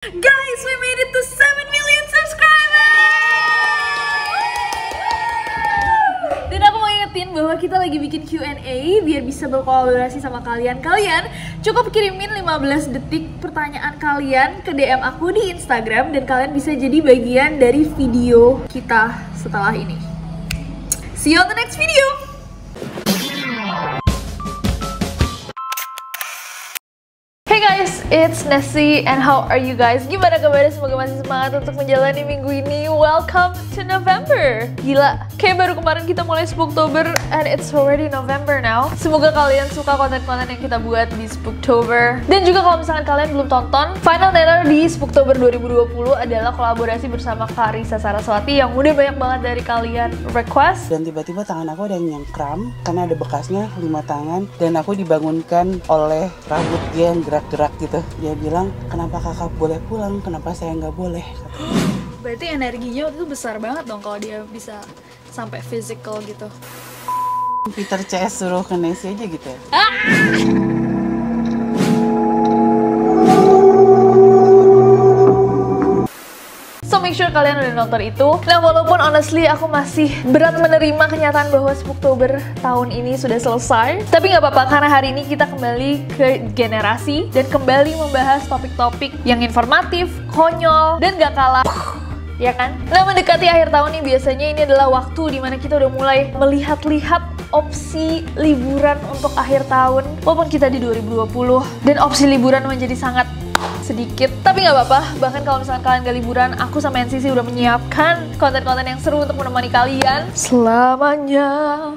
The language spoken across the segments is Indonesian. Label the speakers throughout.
Speaker 1: Guys, we made it to 7 million subscribers! Dan aku mau ingetin bahwa kita lagi bikin Q&A biar bisa berkolaborasi sama kalian. Kalian cukup kirimin 15 detik pertanyaan kalian ke DM aku di Instagram dan kalian bisa jadi bagian dari video kita setelah ini. See you on the next video! Hey guys, it's Nessie and how are you guys? Gimana kabarnya? Semoga masih semangat untuk menjalani minggu ini. Welcome to November. Gila, kayak baru kemarin kita mulai Spooktober and it's already November now. Semoga kalian suka konten-konten yang kita buat di Spooktober. Dan juga kalau misalkan kalian belum tonton, final trailer di Spooktober 2020 adalah kolaborasi bersama Karissa Saraswati yang udah banyak banget dari kalian request.
Speaker 2: Dan tiba-tiba tangan aku ada yang kram karena ada bekasnya 5 tangan dan aku dibangunkan oleh rambut dia yang gerak-gerak gitu. Dia bilang, kenapa kakak boleh pulang, kenapa saya nggak boleh?
Speaker 1: Berarti energinya waktu itu besar banget dong kalau dia bisa sampai physical gitu.
Speaker 2: Peter CS suruh ke Nessie aja gitu ya.
Speaker 1: So make sure kalian udah nonton itu. Nah walaupun honestly aku masih berat menerima kenyataan bahwa Spooktober tahun ini sudah selesai, tapi nggak apa-apa karena hari ini kita kembali ke generasi dan kembali membahas topik-topik yang informatif, konyol, dan gak kalah ya kan? Nah mendekati akhir tahun nih biasanya ini adalah waktu dimana kita udah mulai melihat-lihat opsi liburan untuk akhir tahun. Walaupun kita di 2020 dan opsi liburan menjadi sangat sedikit, tapi nggak apa-apa. Bahkan kalau misalkan kalian gak liburan, aku sama NCC udah menyiapkan konten-konten yang seru untuk menemani kalian selamanya.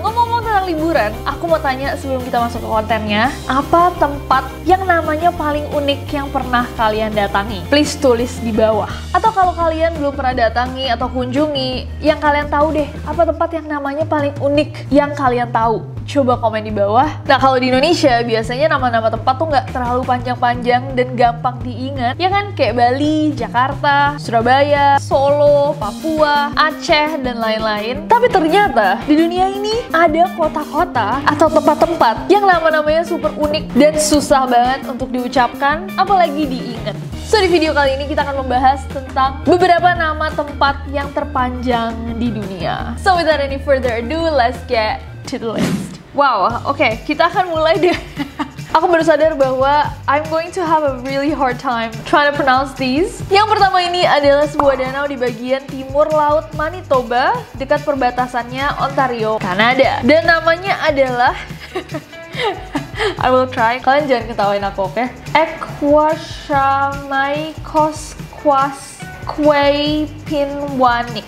Speaker 1: Ngomong-ngomong tentang liburan, aku mau tanya sebelum kita masuk ke kontennya, apa tempat yang namanya paling unik yang pernah kalian datangi? Please tulis di bawah. Atau kalau kalian belum pernah datangi atau kunjungi, yang kalian tahu deh, apa tempat yang namanya paling unik yang kalian tahu? Coba komen di bawah. Nah kalau di Indonesia biasanya nama-nama tempat tuh nggak terlalu panjang-panjang dan gampang diingat, ya kan? Kayak Bali, Jakarta, Surabaya, Solo, Papua, Aceh, dan lain-lain. Tapi ternyata di dunia ini ada kota-kota atau tempat-tempat yang nama-namanya super unik dan susah banget untuk diucapkan, apalagi diingat. So di video kali ini kita akan membahas tentang beberapa nama tempat yang terpanjang di dunia. So without any further ado, let's get to the list. Wow, oke, kita akan mulai deh. Aku baru sadar bahwa I'm going to have a really hard time trying to pronounce these. Yang pertama ini adalah sebuah danau di bagian timur laut Manitoba, dekat perbatasannya Ontario, Kanada. Dan namanya adalah I will try. Kalian jangan ketawain aku, oke? Equashamaikosquaquepinwanik.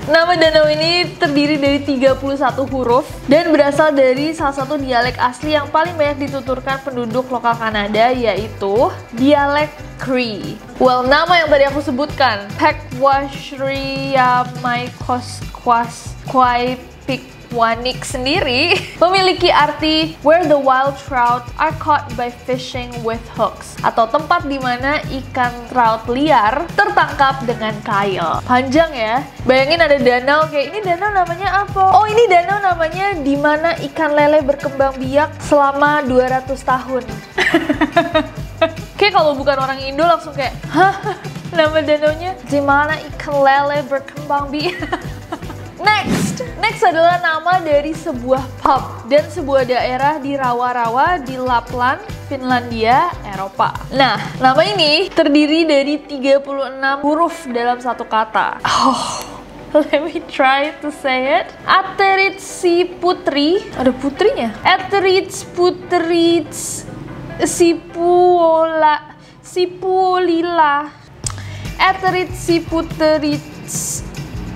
Speaker 1: Nama danau ini terdiri dari 31 huruf dan berasal dari salah satu dialek asli yang paling banyak dituturkan penduduk lokal Kanada, yaitu dialek Cree. Well, nama yang tadi aku sebutkan, Equashamaikosquaquepinwanik sendiri memiliki arti where the wild trout are caught by fishing with hooks, atau tempat di mana ikan trout liar tertangkap dengan kail. Panjang ya. Bayangin ada danau kayak ini, danau namanya apa? Oh, ini danau namanya di mana ikan lele berkembang biak selama 200 tahun. Kayak kalau bukan orang Indo langsung kayak, hah? Nama danaunya di mana ikan lele berkembang biak. Next adalah nama dari sebuah pub dan sebuah daerah di rawa-rawa di Lapland, Finlandia, Eropa. Nah, nama ini terdiri dari 36 huruf dalam satu kata. Let me try to say it. Ateritsiputri. Ada putrinya. Ateritsputrits Sipulila. Ateritsiputritz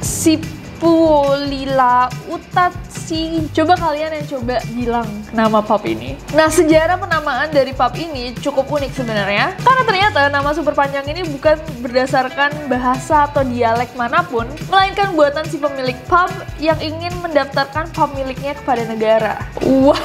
Speaker 1: Sipulila Utatsi. Coba kalian yang coba bilang nama pub ini. Nah, sejarah penamaan dari pub ini cukup unik sebenarnya. Karena ternyata nama super panjang ini bukan berdasarkan bahasa atau dialek manapun, melainkan buatan si pemilik pub yang ingin mendaftarkan pub miliknya kepada negara. What?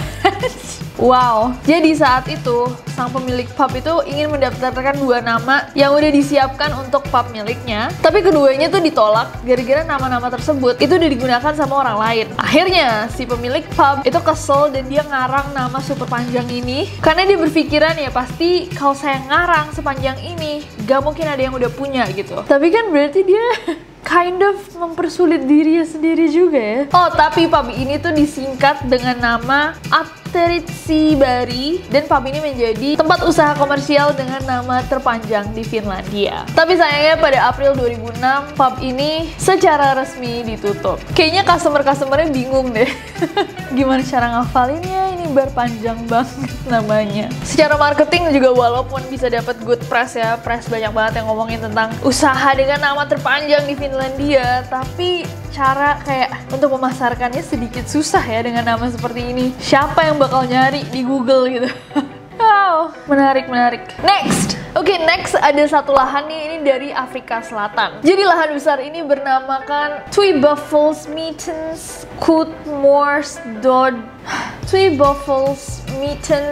Speaker 1: Wow, jadi saat itu sang pemilik pub itu ingin mendaftarkan 2 nama yang udah disiapkan untuk pub miliknya, tapi keduanya tuh ditolak gara-gara nama-nama tersebut itu udah digunakan sama orang lain. Akhirnya Nah, si pemilik pub itu kesel dan dia ngarang nama super panjang ini karena dia berpikiran ya pasti kalau saya ngarang sepanjang ini gak mungkin ada yang udah punya gitu. Tapi kan berarti dia kind of mempersulit dirinya sendiri juga ya. Oh, tapi pub ini tuh disingkat dengan nama Ateriitsi Bari, dan pub ini menjadi tempat usaha komersial dengan nama terpanjang di Finlandia. Tapi sayangnya pada April 2006 pub ini secara resmi ditutup. Kayaknya customer-customernya bingung deh. Gimana cara ngafalinnya, ini bar panjang banget namanya. Secara marketing juga walaupun bisa dapat good press ya, press banyak banget yang ngomongin tentang usaha dengan nama terpanjang di Finlandia, tapi cara kayak untuk memasarkannya sedikit susah ya dengan nama seperti ini. Siapa yang bakal nyari di Google gitu? Wow, menarik. Next! Oke, next ada satu lahan nih, ini dari Afrika Selatan. Jadi lahan besar ini bernamakan Tweebuffelsmeten Skutmorsdod. Tweebuffelsmeten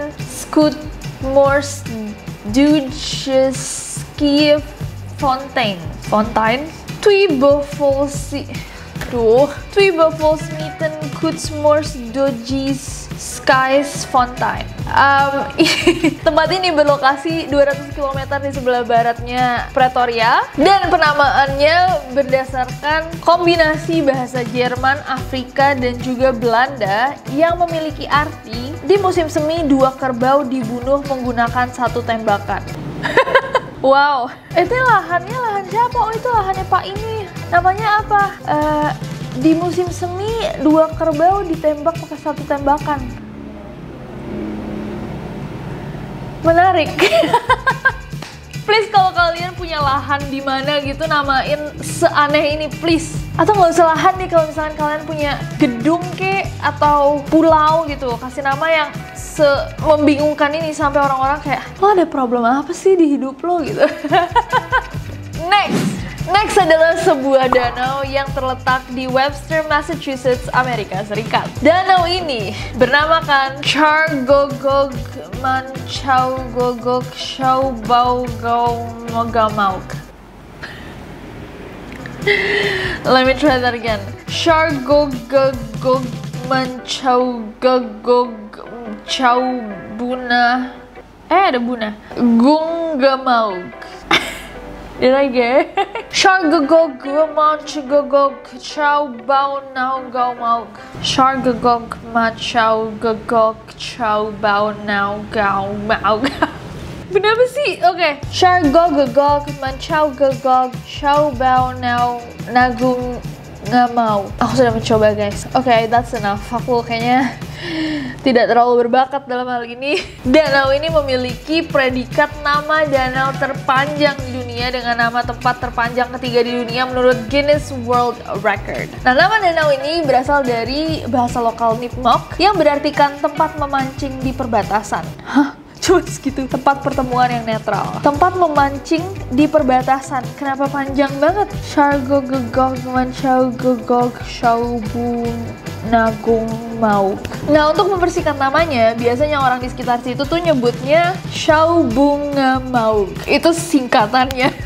Speaker 1: Tweebuffelsmeten Kutsmorsdodjis Skies Fontaine. Tempat ini berlokasi 200 km di sebelah baratnya Pretoria, dan penamaannya berdasarkan kombinasi bahasa Jerman, Afrika, dan juga Belanda yang memiliki arti di musim semi 2 kerbau dibunuh menggunakan 1 tembakan. Wow, itu lahannya lahan siapa? Oh, itu lahannya Pak ini. Namanya apa? Di musim semi 2 kerbau ditembak pakai 1 tembakan. Menarik. Please kalau kalian punya lahan di mana gitu, namain seaneh ini please. Atau nggak usah lahan nih, kalau misalkan kalian punya gedung kek atau pulau gitu, kasih nama yang membingungkan ini sampai orang-orang kayak, lo ada problem apa sih di hidup lo gitu. Next adalah sebuah danau yang terletak di Webster, Massachusetts, Amerika Serikat. Danau ini bernamakan Chargogogschaubaugaumogamauk. Let me try that again. Chargogogschaubuna. Ada buna. Gungamauk. Did I get it? Chargogogschaubaugaumogamauk. Chargogogschaubaugaumogamauk. Bener apa sih? Oke. Chargogogschaubaugaumogamauk. Aku sudah mencoba guys. Oke, that's enough. Aku kayaknya tidak terlalu berbakat dalam hal ini. Danau ini memiliki predikat nama danau terpanjang di dunia dengan nama tempat terpanjang ketiga di dunia menurut Guinness World Record. Nah, nama danau ini berasal dari bahasa lokal Nipmuc yang berartikan tempat memancing di perbatasan. Hah? Cus gitu, tempat pertemuan yang netral. Tempat memancing di perbatasan. Kenapa panjang banget? Chargogogschaubaugaumogamauk. Nah, untuk mempersingkat namanya, biasanya orang di sekitar situ tuh nyebutnya Schaubungamauk. Itu singkatannya.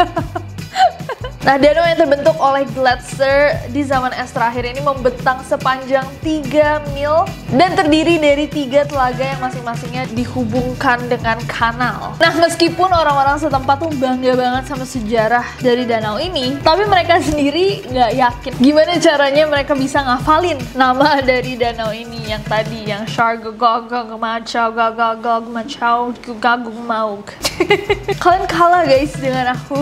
Speaker 1: Nah, danau yang terbentuk oleh Gletser di zaman es terakhir ini membentang sepanjang 3 mil dan terdiri dari 3 telaga yang masing-masingnya dihubungkan dengan kanal. Nah, meskipun orang-orang setempat tuh bangga banget sama sejarah dari danau ini, tapi mereka sendiri nggak yakin gimana caranya mereka bisa ngafalin nama dari danau ini yang tadi, yang Chargogogschaubaugaumogamauk. Kalian kalah guys dengan aku.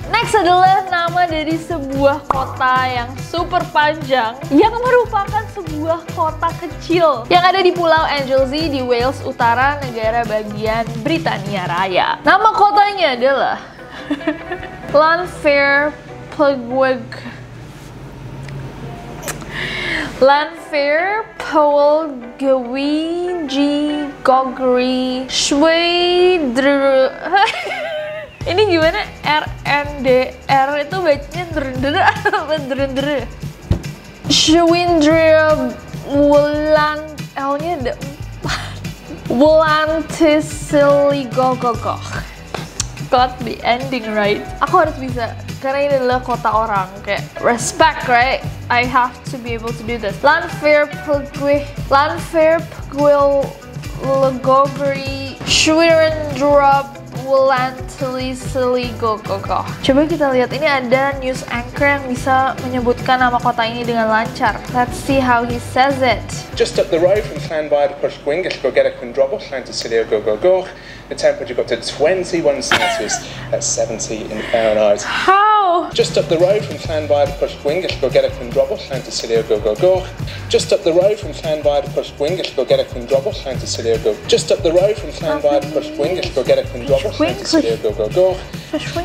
Speaker 1: Next adalah nama dari sebuah kota yang super panjang yang merupakan sebuah kota kecil yang ada di Pulau Anglesey di Wales Utara, negara bagian Britania Raya. Nama kotanya adalah Llanfair Powelgewigi Gogri Schwedr. Ini gimana? RNDR itu bacanya drender. Schwindria Wulan, L-nya ada 4. Wulantisiligogogoh. Got the ending right. Aku harus bisa, karena ini adalah kota orang, kayak respect, right? I have to be able to do this. Lanfair Pugwilgogri Schwirendrop Wulantili go. Coba kita lihat, ini ada news anchor yang bisa menyebutkan nama kota ini dengan lancar. Let's see how he says it.
Speaker 3: Just up the road from Llanfair Pwllgwyngyll go get a Cwndrobwll, Llantysilio go. The temperature got to 21 Celsius at 70 in Fahrenheit.
Speaker 1: How?
Speaker 3: Just up the road from Llanfair Pwllgwyngyll go get a Cwndrobwll, Llantysilio go. Just up the road from Llanfair Pwllgwyngyll go get a Cwndrobwll, Llantysilio go. Just up the road from Llanfair Pwllgwyngyll go get a Cwndrobwll, Llantysilio go.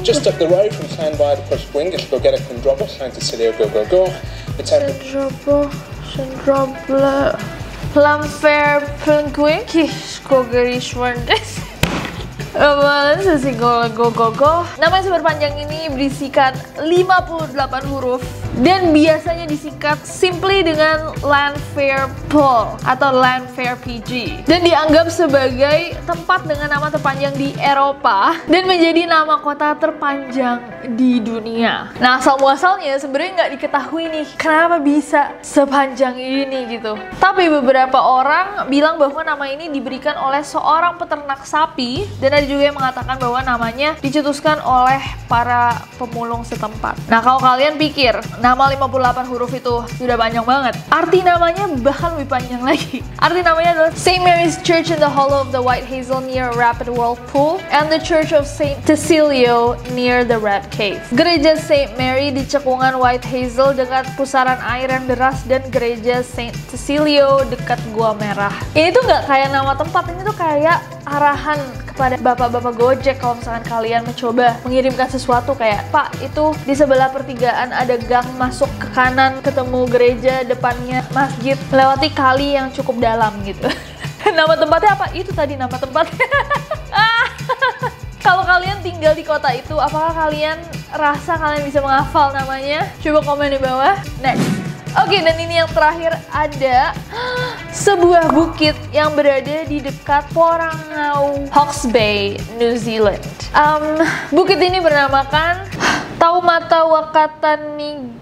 Speaker 3: Just up the road from Llanfair Pwllgwyngyll go get a Cwndrobwll, Llantysilio go. The temperature.
Speaker 1: Lanfair Pwllgwyngyll Schwirendrop. Nama yang super panjang ini berisikan 58 huruf dan biasanya disingkat simply dengan Lanfair Pwll atau Lanfair PG, dan dianggap sebagai tempat dengan nama terpanjang di Eropa dan menjadi nama kota terpanjang di dunia. Nah, asal muasalnya sebenarnya nggak diketahui nih kenapa bisa sepanjang ini gitu. Tapi beberapa orang bilang bahwa nama ini diberikan oleh seorang peternak sapi, dan ada juga yang mengatakan bahwa namanya dicetuskan oleh para pemulung setempat. Nah, kalau kalian pikir nama 58 huruf itu sudah panjang banget, arti namanya bahkan lebih panjang lagi. Arti namanya adalah St. Mary's Church in the Hollow of the White Hazel near Rapid Whirlpool and the Church of St. Tysilio near the Red Cave. Gereja St. Mary di cekungan White Hazel dekat pusaran air yang deras, dan gereja St. Tysilio dekat Gua Merah. Ini tuh nggak kayak nama tempat, ini tuh kayak arahan kepada bapak-bapak Gojek kalau misalkan kalian mencoba mengirimkan sesuatu kayak, Pak, itu di sebelah pertigaan ada gang, masuk ke kanan ketemu gereja, depannya masjid, melewati kali yang cukup dalam gitu. Nama tempatnya apa? Itu tadi nama tempatnya. Kalau kalian tinggal di kota itu, apakah kalian rasa kalian bisa menghafal namanya? Coba komen di bawah. Next. Oke, dan ini yang terakhir, ada sebuah bukit yang berada di dekat Porangau, Hawke's Bay, New Zealand. Bukit ini bernamakan Taumata Wakatangi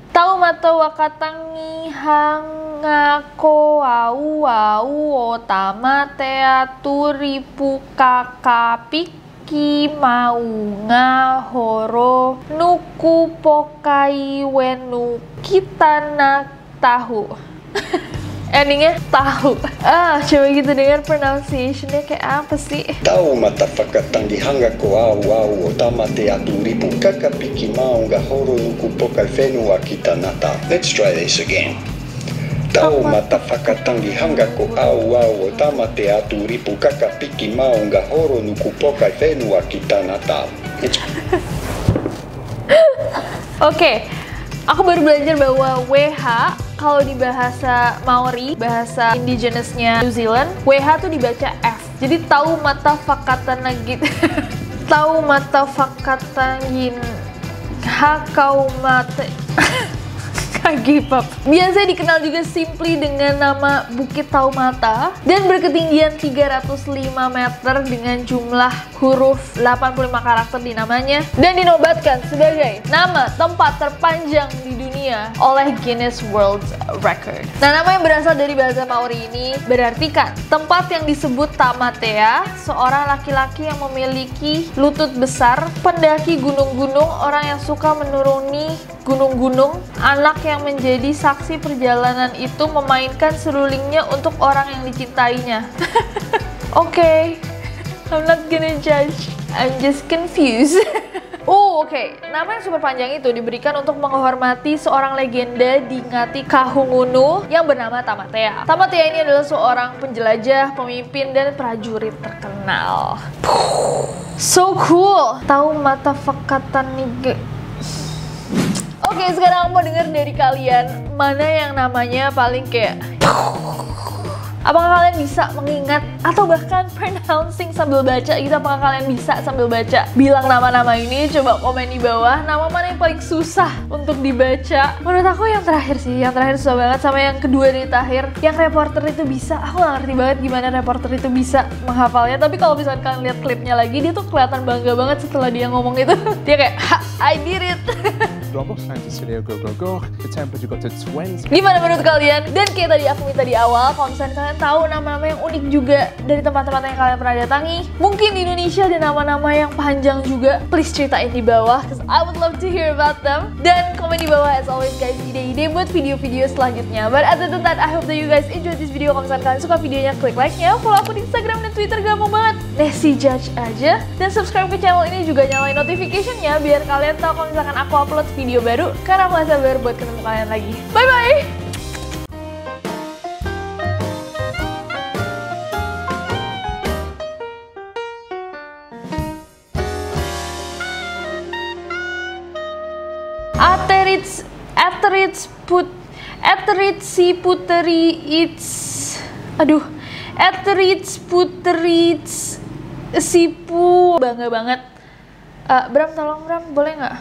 Speaker 1: Hangako Au Otamatea Turipu Kakapiki Mau Ngahoro Nuku Pokai Wenu Kitana Tahu. Endingnya tahu. Coba gitu dengar pronunciationnya kayak apa sih?
Speaker 4: Tahu mata fakatangi hangako au otamate aturipu kakapiki mau ngahoro nuku pokai fenu wa kitanata. Let's try this again. Tahu mata fakatangi hangako au otamate aturipu kakapiki mau ngahoro nuku pokai fenu wa kitanata.
Speaker 1: Oke. Aku baru belajar bahwa WH kalau di bahasa Maori, bahasa indigenous-nya New Zealand, WH tuh dibaca F. Jadi tahu mata fakatan lagi. Tahu mata fakatangin hakau mata. Gipap. Biasanya dikenal juga simply dengan nama Bukit Taumata dan berketinggian 305 meter dengan jumlah huruf 85 karakter di namanya, dan dinobatkan sebagai nama tempat terpanjang di dunia oleh Guinness World Record. Nah, nama yang berasal dari bahasa Maori ini berarti kan tempat yang disebut Tamatea, seorang laki-laki yang memiliki lutut besar, pendaki gunung-gunung, orang yang suka menuruni gunung-gunung, anak yang menjadi saksi perjalanan itu memainkan serulingnya untuk orang yang dicintainya. Oke. I'm not gonna judge, I'm just confused. Oke. Nama yang super panjang itu diberikan untuk menghormati seorang legenda di Ngati Kahungunu yang bernama Tamatea. Tamatea ini adalah seorang penjelajah, pemimpin, dan prajurit terkenal. So cool. Tahu mata fakatan nih. Oke, sekarang aku mau denger dari kalian mana yang namanya paling kayak. Apakah kalian bisa mengingat atau bahkan pronouncing sambil baca gitu? Apakah kalian bisa sambil baca bilang nama-nama ini? Coba komen di bawah. Nama mana yang paling susah untuk dibaca? Menurut aku yang terakhir sih. Yang terakhir susah banget, sama yang kedua dari terakhir. Yang reporter itu bisa. Aku gak ngerti banget gimana reporter itu bisa menghafalnya. Tapi kalau misalkan kalian lihat klipnya lagi, dia tuh kelihatan bangga banget setelah dia ngomong itu. Dia kayak, ha, I did it.
Speaker 3: Dropbox time to Celia go go go. The temperature got to 20.
Speaker 1: Gimana menurut kalian? Dan kayak tadi aku minta di awal, kalau misalnya kalian tahu nama-nama yang unik juga dari tempat-tempat yang kalian pernah datangi, mungkin di Indonesia ada nama-nama yang panjang juga, please ceritain di bawah, cause I would love to hear about them. Dan komen di bawah as always guys, ide-ide buat video-video selanjutnya. But other than that, I hope that you guys enjoy this video. Kalau misalnya kalian suka videonya, klik like-nya, follow aku di Instagram dan Twitter, gampang banget, Nessie Judge aja. Dan subscribe ke channel ini, juga nyalain notification-nya biar kalian tahu kalau misalkan aku upload video baru, karena aku gak sabar buat ketemu kalian lagi. Bye-bye! Puteri Sipu, bangga banget. Bram, tolong Bram, boleh nggak?